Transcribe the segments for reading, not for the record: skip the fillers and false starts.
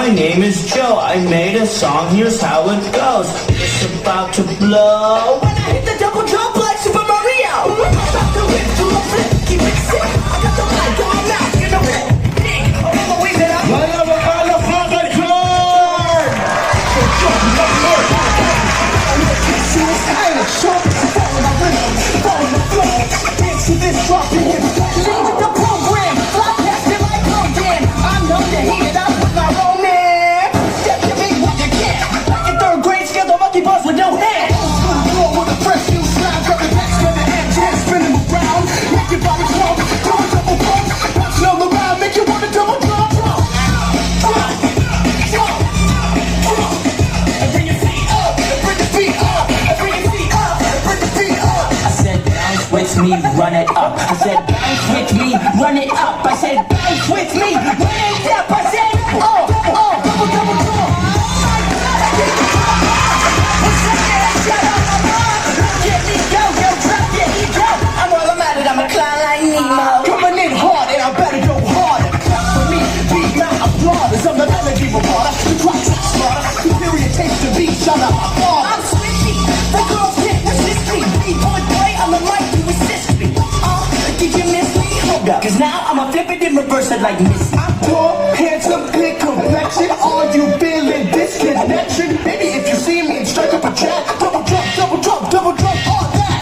my name is Joe. I made a song, here's how it goes. It's about to blow. When I hit the double jump like Super Mario. Stop the whip, do a flip, keep it sick. I got the mic on my mouth, you know it. All the way that I'm to this drop in here. Leave with the program. Fly past it like Logan. I'm known to heat it up with my romance. Step to me what you can. Like in third grade, scale the monkey bars with no hands. Floor with a fresh new slime. Grab the next with the hand jam. Spin them around. Make your body jump. Do a double pump. Punch on the round. Make you wanna double jump. And bring your feet up. And bring your feet up. And bring your feet up. And bring your feet up. I said bounce with me, run it up. I said bounce with me, run it up. I said bounce with me, run it up. I said double jump. Get me go, yo, drop your ego. I'm all about it, I'm a clown like Nemo. Coming in hard and I better go harder. Clap for me, beat my applauders. I'm the melody reporter, the crowd's slaughter. Superior taste to beat, shut up, I'm switchy, the girls can't resist me. B-boy boy, I'm the mic to assist me. Did you miss me? Hold up, cause now I'ma flip it and reverse it like Missy. I'm tall, handsome, clear complexion. Are you feeling this connection? Baby, if you see me, strike up a chat. Double jump, double jump, double jump, all that.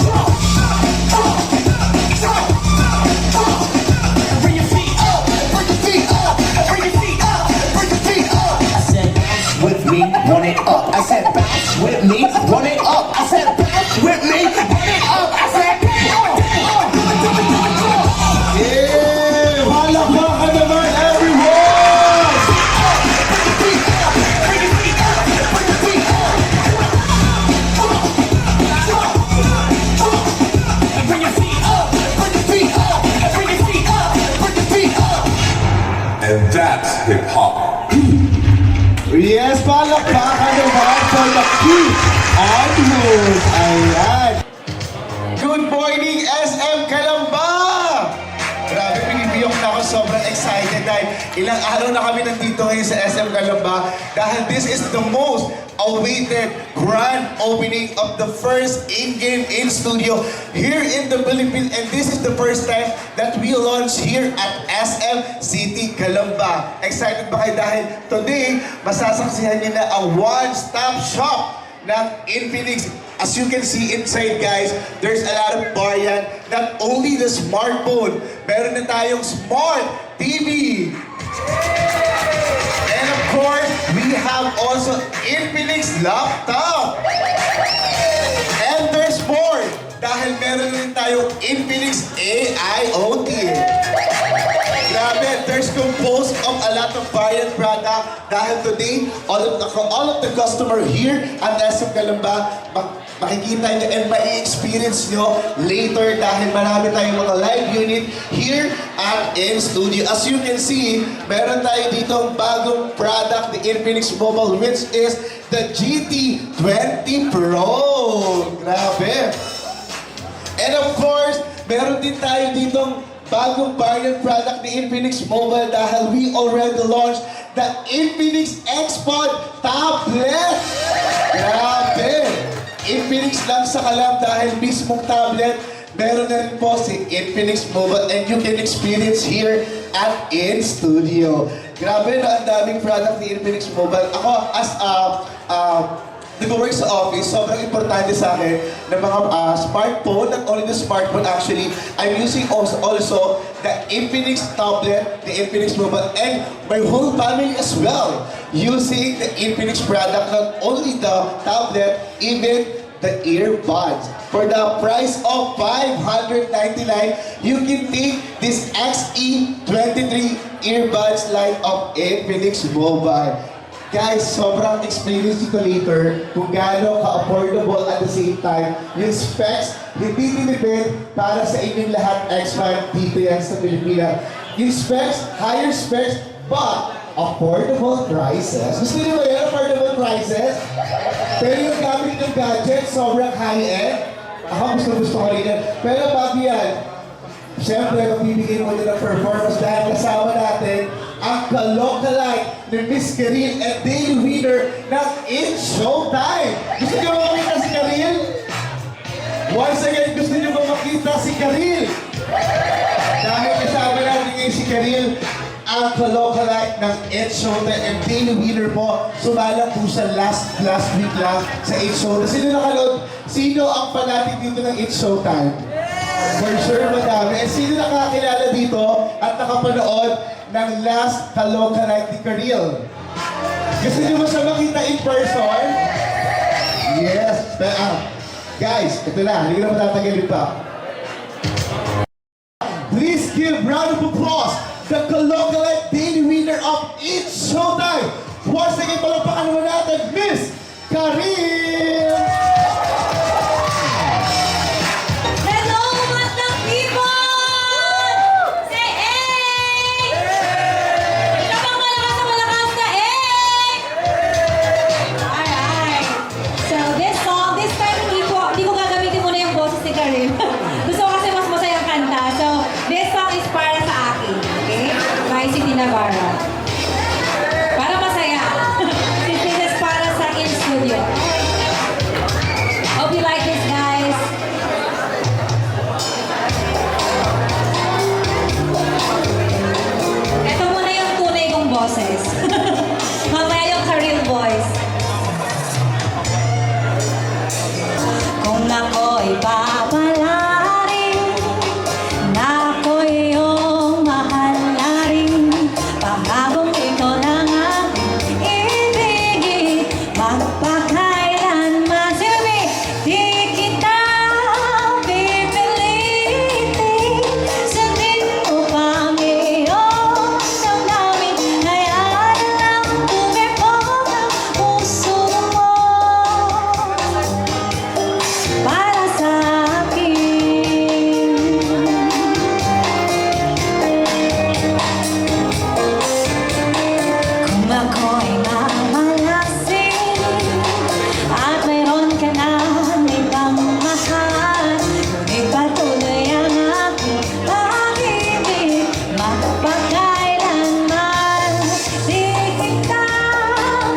Bring your feet up, bring your feet up, bring your feet up, bring your feet up. I said bounce with me, run it up. I said bounce with me, run it up. I said bounce with me, run it up. I said and that's hip-hop. Yes, palakpakan naman for the key on news. Ayan. Good morning, SM Calamba! Grabe, pinibiyok na ako. Sobrang excited dahil ilang araw na kami nandito ngayon sa SM Calamba dahil this is the most awaited grand opening of the first in-game in-studio here in the Philippines, and this is the first time that we launch here at SM City Calamba. Excited ba kayo dahil today masasaksihan niyo na ang one-stop shop ng Infinix. As you can see inside, guys, there's a lot of variant. Not only the smartphone, meron na tayong smart TV. And of course, we have also Infinix laptop. And there's more, dahil meron rin tayong Infinix AIoT. Grabe, there's composed of a lot of variant product dahil today, all of the customer here at SM Calamba, makikita nyo and mai-experience nyo later dahil marami tayong mga live unit here at in-studio. As you can see, meron tayo ditong bagong product, the Infinix Mobile, which is the GT20 Pro. Grabe. And of course, meron din tayo ditong bagong variant product ni Infinix Mobile dahil we already launched the Infinix XPod tablet. Grabe! Infinix lang sa kalam dahil mismong tablet, meron na rin po si Infinix Mobile and you can experience here at in-studio. Grabe na ang daming product ni Infinix Mobile. Ako, as nag-work sa office, sobrang importante sa akin ng mga smartphone, not only the smartphone actually, I'm using also the Infinix tablet, the Infinix Mobile, and my whole family as well, using the Infinix product, not only the tablet, even the earbuds. For the price of $599, you can take this XE23 earbuds line of Infinix Mobile. Guys, sobrang experience ko later kung gaano ka-affordable at the same time. Yung specs, hindi tinipid para sa inyong lahat expert dito yan sa Pilipinas. Yung specs, higher specs, but affordable prices. Gusto niyo ba yan, affordable prices? Pero yung gamit ng gadget, sobrang high-end. Ako gusto ko rin yan. Pero bago yan, siyempre, magbibigay mo din ng performance dahil kasama natin ang ka-localike ni Miss Karil at daily winner ng It's Showtime. Gusto niyo ba makita si Karil? Once again, gusto niyo ba makita si Karil? Dahil kasama natin ngayon si Karil, ang ka-localike ng It's Showtime and daily winner po. Sumala po siya last week lang sa It's Showtime. Sino nakalood? Sino ang fanatic dito ng It's Showtime? For sure, madami. And sino nakakilala dito at nakapanood ng last ka-localike ni Karil? Gusto niyo ba siya makita in person? Yes. Guys, ito na. Hindi ko na matatagalin pa. Please give round of applause the ka-localike daily winner of It's Showtime. Once again, palakpakan naman natin, Miss Karil! Hello, Madlang people! Say hey! Ito bang malakas na hey! Alright. So this song, this time hindi ko gagamitin muna yung boses ni Karim. Gusto ko kasi mas masayang kanta. So this song is para sa akin. Okay? By City Navarro. Para masaya. Since this is para sa in-studio. Hope you like this, guys. Ito muna yung tunay kong boses. Mamaya yung Karil voice. Kung ako'y papalarin, na ako'y iyong mahal na rin, pangakong ito lang aking ibigin, magpakailanman sabi, di kita pipilitin, sundin mo pang iyong damdamin, hayaan lang tumipok ang puso mo para sa akin. Kung ako'y mamalasin at mayroon ka ng ibang mahal, ngunit patuloy ang aking pag-ibig, magpakailanman di kita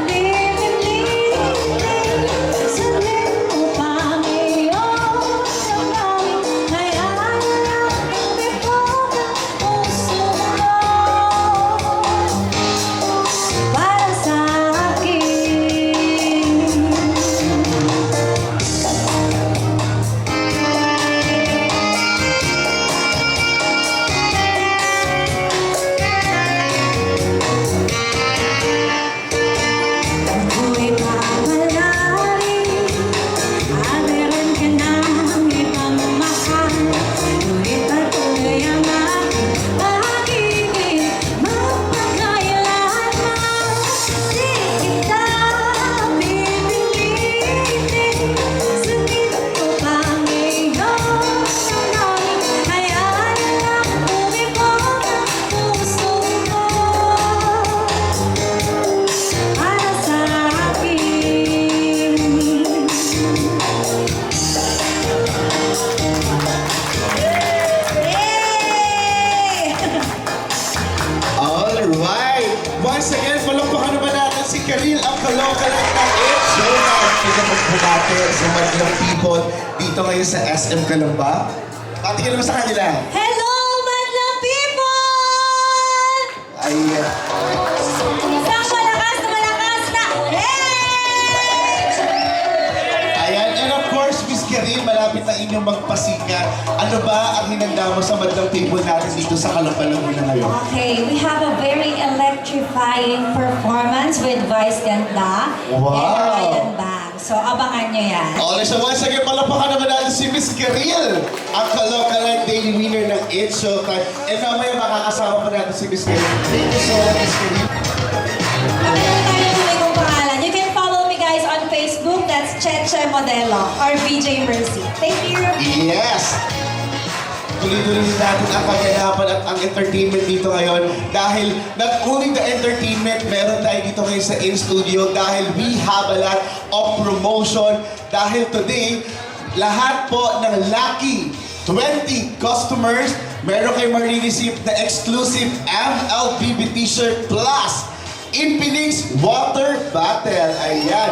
pipilitin, sundin mo pang iyong damdamin, hayaan lang tumipok ang puso mo para sa ako'y papalarin at meron ka ng ibang mahal, ngunit patuloy ang aking pag-ibig, magpakailanman di kita pipilitin, sundin mo pang iyong damdamin, hayaan lang tumipok ang puso mo para sa akin. Yay! Alright! Once again, palakpakan naman natin si Karil, ang ka-localike ng It's Showtime. Kita magbumate sa Madlang people dito ngayon sa SM Calamba. Pati ka naman sa kanila. Hello, Madlang people! Ay, Isang malakas na hey! ayan. And of course, Miss Karil, malapit na inyong magpasikat. Ano ba ang hinanda mo sa Madlang people natin dito sa Calamba Laguna ngayon? Okay, we have a very electrifying performance with Vice Ganda Wow! and Ryan Bang. So, abangan nyo yan. Alright, so once again, palapakan naman natin si Miss Karil, ang ka-localike daily winner ng It's Showtime. And mamaya makakasama pa natin si Miss Karil. Thank you so much, Miss Karil. Meron tayo tunay kong pangalan. You can follow me guys on Facebook. That's Cheche Modelo or VJ Mercy. Thank you. Yes! Tuloy-tuloy natin ang kaganapan at ang entertainment dito ngayon dahil not only the entertainment, meron tayo dito ngayon sa in-studio dahil we have a lot of promotion dahil today, lahat po ng lucky 20 customers, meron kayo marireceive na exclusive MLBB t-shirt plus Infinix Water Bottle. Ayan.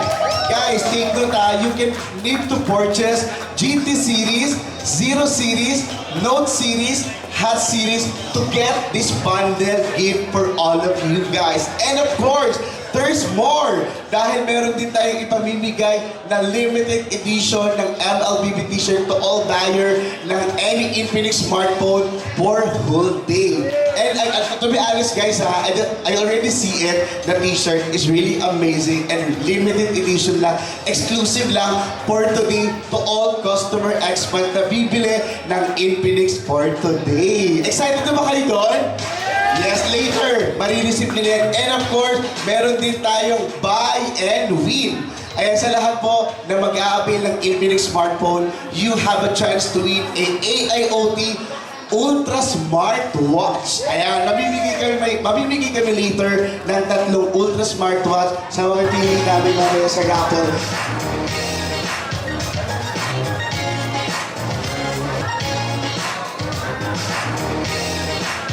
Guys, take note you can need to purchase GT Series, Zero Series, Note Series, Hot Series to get this bundle gift for all of you guys. And of course, there's more! Dahil meron din tayong ipamimigay na limited edition ng MLBB t-shirt to all buyer ng any Infinix smartphone for whole day. And to be honest guys I already see it. The t-shirt is really amazing and limited edition lang. Exclusive lang for today to all customer expert na bibili ng Infinix for today. Excited na ba kayo doon? Yes, later, marireceive nila yan. And of course, meron din tayong buy and win. Ayan, sa lahat po na mag-a-avail ng Infinix smartphone, you have a chance to win a AIoT Ultra Smart Watch. Ayan, mamimigay kami later ng 3 Ultra Smart Watch sa mga pili namin mamaya sa raffle.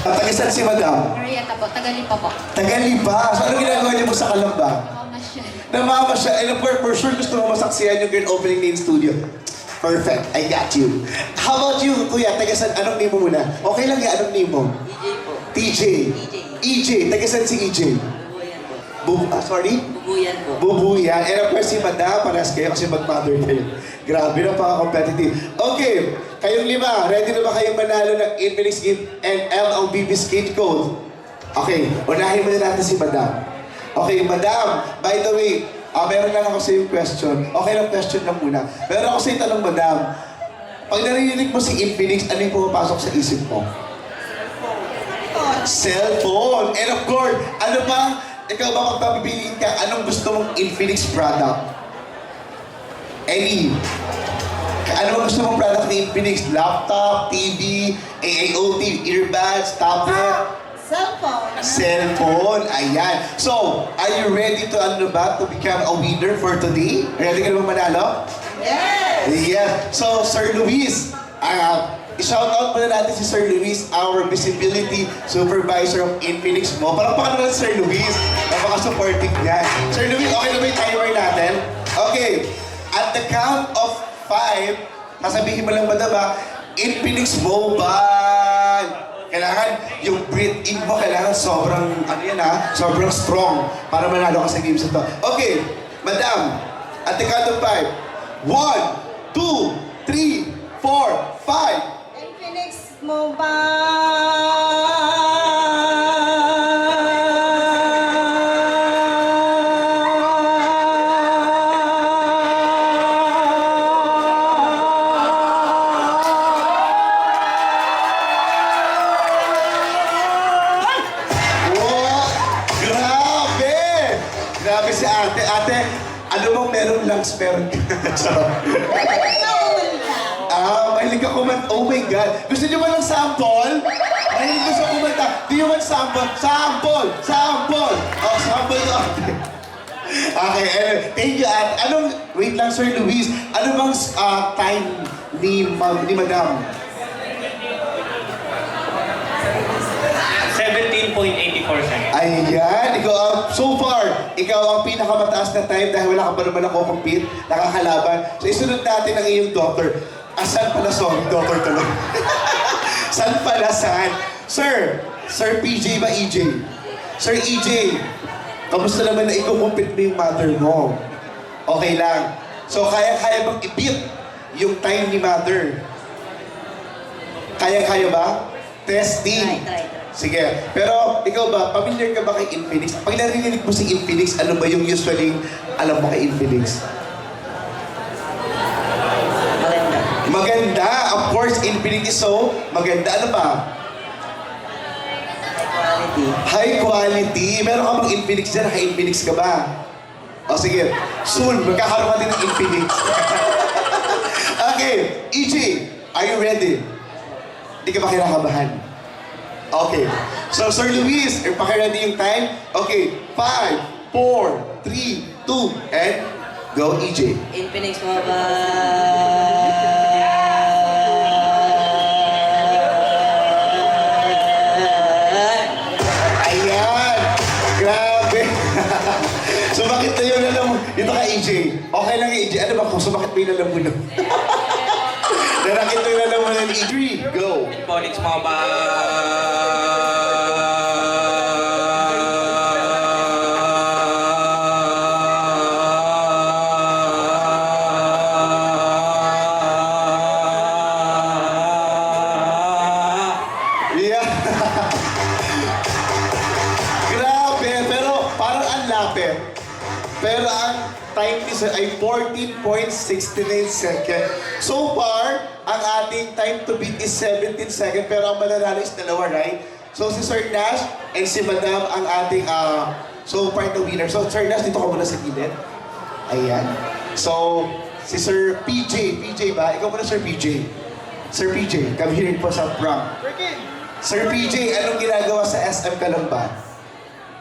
Tagisan si Madam? Marietta po, Tagalipa po. Tagalipa. So ano ginagawa niyo po sa Kalamba? Mamasyal. Namamasyal. And of course, for sure gusto mo masaksiyan yung grand opening ni studio. Perfect. I got you. How about you, Kuya? Tagasan, anong name mo muna? Okay lang yan. Anong name mo? EJ po. TJ. EJ. EJ. Tagasan si EJ. Bubuyan po. Sorry? Bubuyan po. Bubuyan. And of course, si Madam, paras kayo kasi mag-mother kayo. Grabe na competitive. Okay, kayong 5, ready na ba kayong manalo ng Infinix Gift and MLBB Skate Code? Okay, unahin muna natin si Madam. Okay, Madam, by the way, meron lang ako sa yung question. Okay lang, question lang muna. Meron ako sa yung tanong, Madam. Pag narinig mo si Infinix, ano yung pumapasok sa isip mo? Cellphone. And of course, ano ba? Ikaw ba magpapipiliin ka? Anong gusto mong Infinix product? Any. Ano ba gusto mong product ni Infinix? Laptop, TV, AIoT, earbuds, tablet? Cellphone. Ayan. So, are you ready to to become a winner for today? Ready ka na bang manalo? Yes! Yeah. So, Sir Luis, i-shout out muna natin si Sir Luis, our visibility supervisor of Infinix mo. Palakpakan naman si Sir Luis. Napaka-supportive niya. Sir Luis, okay na ba yung timer natin? Okay. At the count of 5, sasabihin mo lang ba diba, Infinix Mobile. Kailangan yung breathe-in mo, kailangan sobrang, sobrang strong para manalo ka sa games ito. Okay, Madam, at the count of 5, 1, 2, 3, 4, 5. Infinix Mobile. Grabe si ate. Ate, ano bang meron lungs meron ka? Mahilig ka kumanta. Oh my God. Gusto niyo ba ng sample? Mahilig gusto kumanta. Do you want sample? Sample! Sample! Oh, sample to ate. Okay, thank you ate. Wait lang Sir Luis. Ano bang time ni Madam? 17.84 seconds. Ayan, so far, ikaw ang pinakamataas na time dahil wala ka pa naman ako-compete, nakakalaban. So isunod natin ang iyong daughter. Saan pala, sorry, daughter tuloy. Saan pala, saan? Sir PJ ba EJ? Sir EJ, kamusta naman na iko-compete mo yung mother mo? Okay lang. So kaya bang i-beat yung time ni mother? Kaya ba? Testing. Try. Sige. Pero ikaw ba, familiar ka ba kay Infinix? Pag narinig mo si Infinix, ano ba yung usually alam mo kay Infinix? Maganda. Of course, Infinix is so maganda. Ano pa? Quality. High quality. Meron ka bang Infinix dyan? High Infinix ka ba? O sige. Soon, magkakaroon ka din ng Infinix. Okay. EJ, are you ready? Hindi ka ba kinakabahan? Okay. So, Sir Luis, paki-ready yung time? Okay. 5, 4, 3, 2, and go, EJ. Infinix Mobile. Ayan! Grabe! EJ. Okay lang, EJ. Ano ba kung sumakit ba yung lalamunan? Narakit mo yung lalamunan, EJ. 3, go! Phonics Mobile. Yeah. Grabe, pero parang ang lapit. Pero ang time is ay 14.69 seconds. So far, ang ating time to beat is 17 seconds, pero ang mananalo is dalawa, right? So si Sir Nash and si Madam ang ating so far the winner. So Sir Nash, dito ka muna sa gilid. Ayan. So, si Sir PJ. PJ ba? Ikaw muna, Sir PJ. Sir PJ, come here po sa prank. Sir PJ, anong ginagawa sa SM ka lang ba?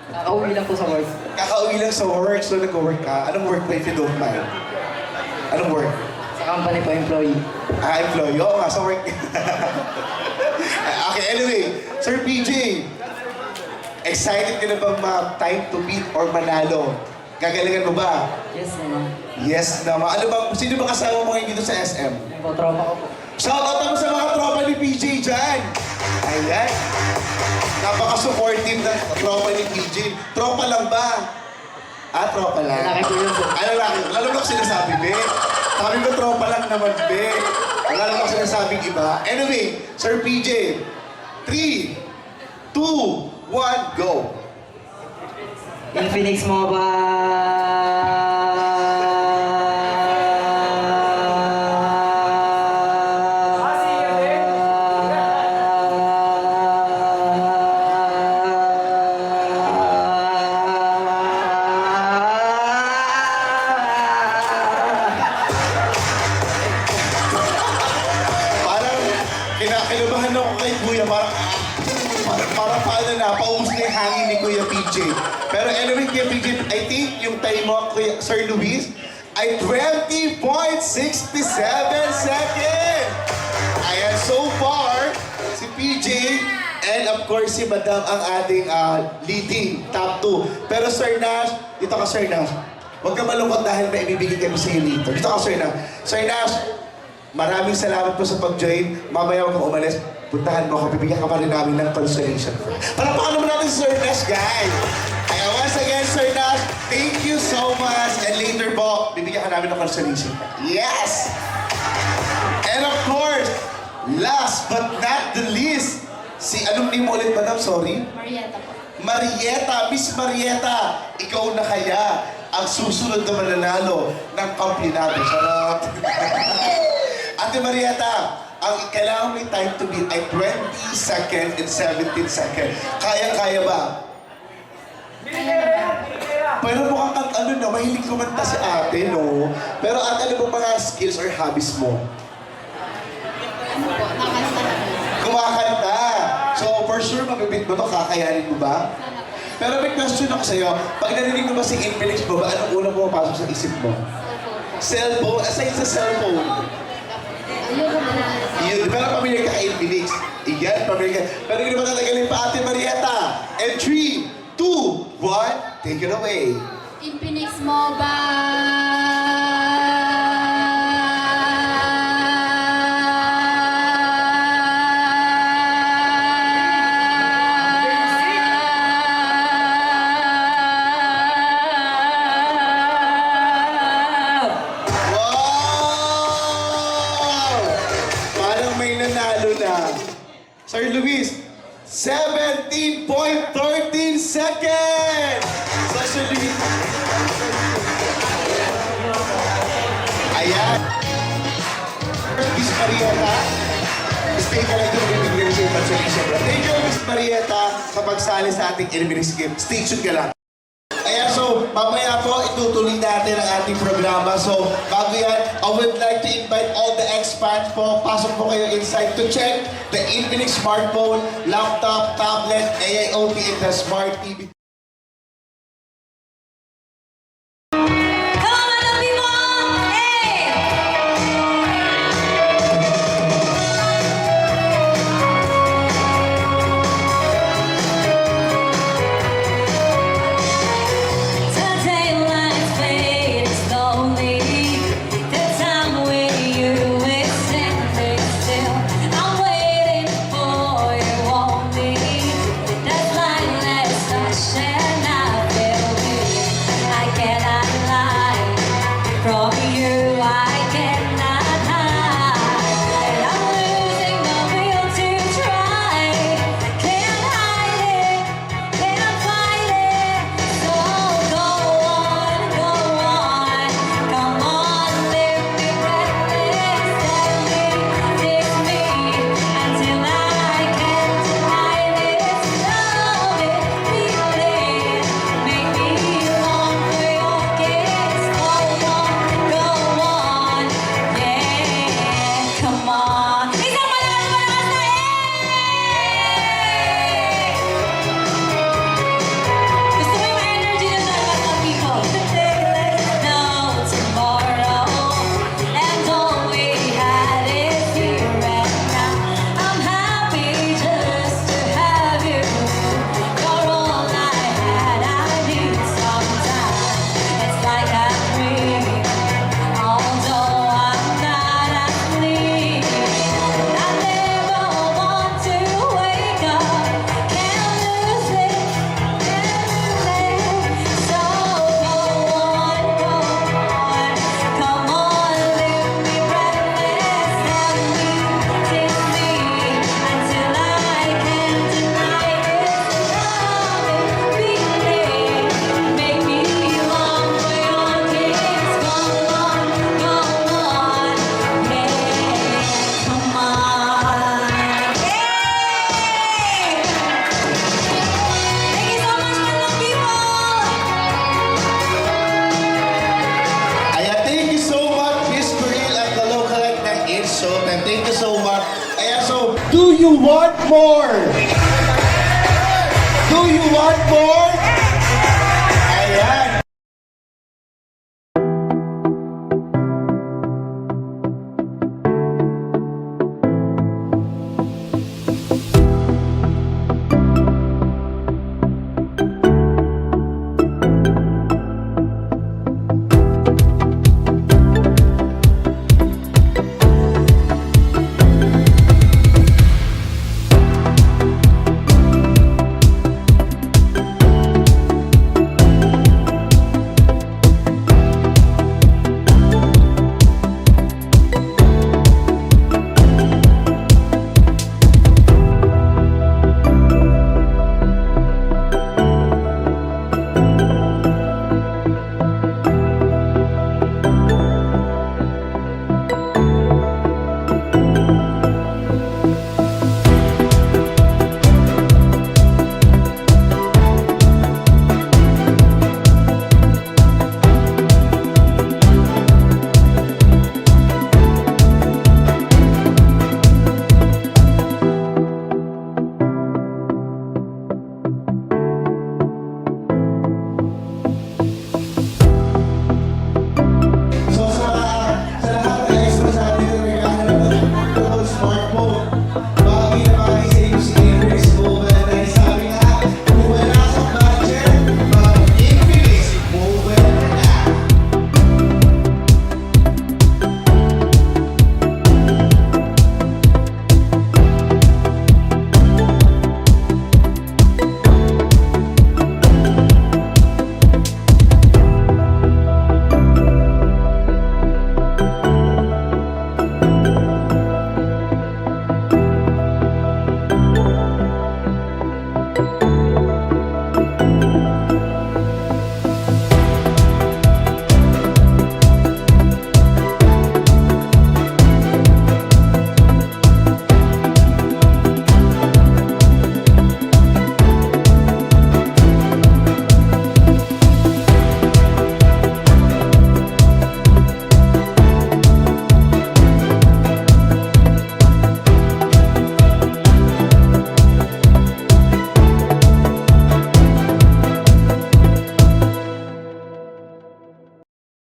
Nakauwi lang po sa work. Kakauwi lang sa work, so nag-work ka. Anong work ba if you don't mind? Anong work? Sa company po, employee. Employee. Oo nga, sa work. Okay, anyway. Sir PJ, excited ka na bang time to beat or manalo? Gagalingan mo ba? Yes, naman. Yes naman. Ano ba, sino ba kasama mo ngayon dito sa SM? Yung po, tropa ko po. Shoutout naman sa mga tropa ni PJ dyan. Ayan. Napaka-supportive ng tropa ni PJ. Tropa lang ba? Tropa lang. Lalaki po yun po. Lalaki. Lalo na ako sinasabi, be. Sabi ko, tropa lang naman, be. Wala lang ako sinasabing iba. Anyway, Sir PJ, 3, 2, 1, go. Infinix Parang kinakabahan ako kay Kuya. Parang paano na, paubos na yung hangin ni Kuya PJ. Pero anyway, Kuya PJ, I think yung time mo, Kuya Sir Luis, ay 20.67 seconds! Ayan, so far, si PJ and of course si Madam ang ating leading top 2. Pero Sir Nash, dito ka Sir Nash. Huwag ka malungkot dahil may ibibigay kami sa iyo dito. Dito ka Sir Nash. Sir Nash, maraming salamat po sa pag-join. Mamaya huwag kang umalis. Puntahan mo ako, bibigyan ka pa rin namin ng consolation. Palakpakan naman natin si Sir Nash, guys! Kaya once again, Sir Nash, thank you so much. And later po, bibigyan ka namin ng consolation. Yes! And of course, last but not the least, si anong name mo ulit, Madam? Sorry? Marietta po. Marietta, Miss Marietta, ikaw na kaya ang susunod na mananalo ng kampyonato. Charot! Ate Marietta, ang kailangan may time to beat ay 20 seconds and 17 seconds. Kaya-kaya ba? Pero mukhang mahilig kumanta si ate, no? Pero ate, ano bang mga skills or hobbies mo? Kumakanta. So, for sure, mabibit mo to, kakayanin mo ba? Pero may question ako sa'yo. Pag narinig mo ba si Infinix mo ba, anong unang pumapasok sa isip mo? Cellphone? Aside sa cellphone? Yun, pero pamilya ka kay Infinix. Iyan, pamilya ka. Pero hindi ba tatagalin pa Ate Marietta? And 3, 2, 1, take it away. Infinix Mobile. Wow! Parang may nanalo na. Sir Luis, 17.13 seconds! So, Sir Luis. Ayan. Miss Marietta, stay ka lang doon, bibigyan siya yung consolation. Thank you, Miss Marietta, sa pagsali sa ating Infinix Game. Stay tuned ka lang. Ayan, so mamaya po itutuloy natin ang ating programa. So bago yan, I would like to invite all the expats po. Pasok po kayo inside to check the Infinix smartphone, laptop, tablet, AIoT, and the smart TV. Come on, Madam Bimong! Hey! The daylight fades, though you want more? Do you want more?